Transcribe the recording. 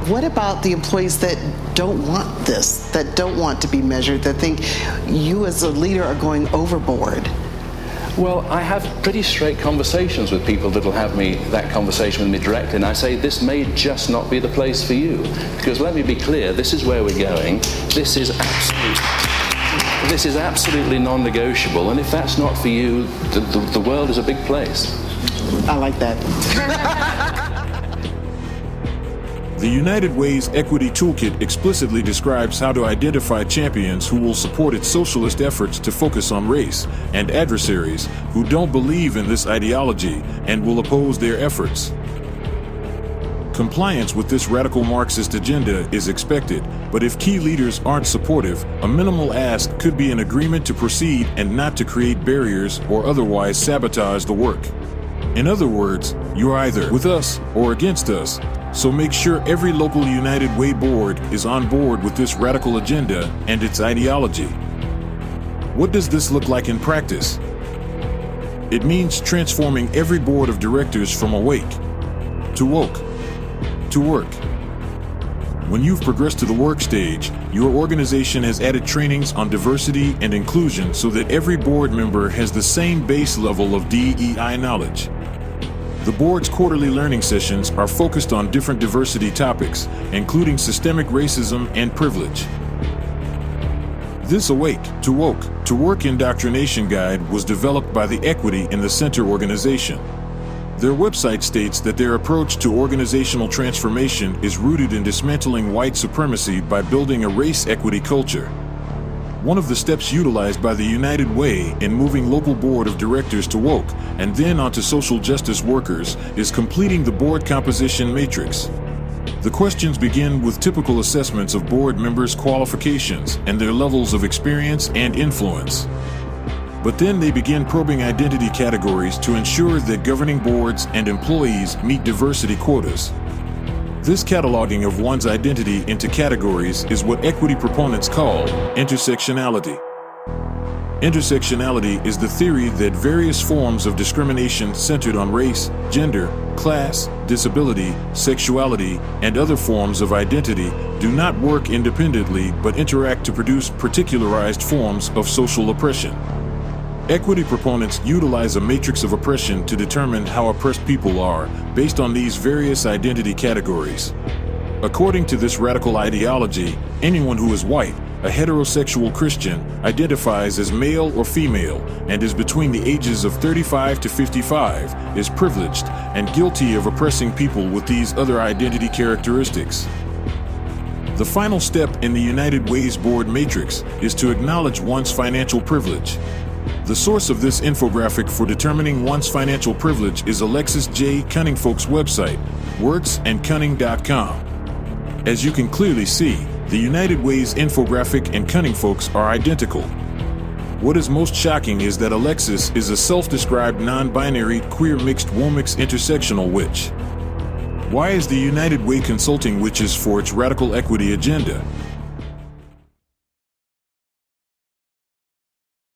what about the employees that don't want this, that don't want to be measured, that think you as a leader are going overboard? Well, I have pretty straight conversations with people that'll have that conversation with me directly, and I say, this may just not be the place for you. Because let me be clear, this is where we're going. This is absolutely non-negotiable, and if that's not for you, the world is a big place. I like that. The United Way's Equity Toolkit explicitly describes how to identify champions who will support its socialist efforts to focus on race, and adversaries who don't believe in this ideology and will oppose their efforts. Compliance with this radical Marxist agenda is expected, but if key leaders aren't supportive, a minimal ask could be an agreement to proceed and not to create barriers or otherwise sabotage the work. In other words, you're either with us or against us. So make sure every local United Way board is on board with this radical agenda and its ideology. What does this look like in practice? It means transforming every board of directors from awake to woke to work. When you've progressed to the work stage, your organization has added trainings on diversity and inclusion so that every board member has the same base level of DEI knowledge. The board's quarterly learning sessions are focused on different diversity topics, including systemic racism and privilege. This Awake to Woke to Work indoctrination guide was developed by the Equity in the Center organization. Their website states that their approach to organizational transformation is rooted in dismantling white supremacy by building a race equity culture. One of the steps utilized by the United Way in moving local board of directors to woke and then onto social justice workers is completing the board composition matrix. The questions begin with typical assessments of board members' qualifications and their levels of experience and influence. But then they begin probing identity categories to ensure that governing boards and employees meet diversity quotas. This cataloging of one's identity into categories is what equity proponents call intersectionality. Intersectionality is the theory that various forms of discrimination centered on race, gender, class, disability, sexuality, and other forms of identity do not work independently but interact to produce particularized forms of social oppression. Equity proponents utilize a matrix of oppression to determine how oppressed people are based on these various identity categories. According to this radical ideology, anyone who is white, a heterosexual Christian, identifies as male or female, and is between the ages of 35 to 55, is privileged and guilty of oppressing people with these other identity characteristics. The final step in the United Way's board matrix is to acknowledge one's financial privilege. The source of this infographic for determining one's financial privilege is Alexis J. Cunningfolk's website, worksandcunning.com. As you can clearly see, the United Way's infographic and Cunningfolk's are identical. What is most shocking is that Alexis is a self-described non-binary, queer mixed womix intersectional witch. Why is the United Way consulting witches for its radical equity agenda?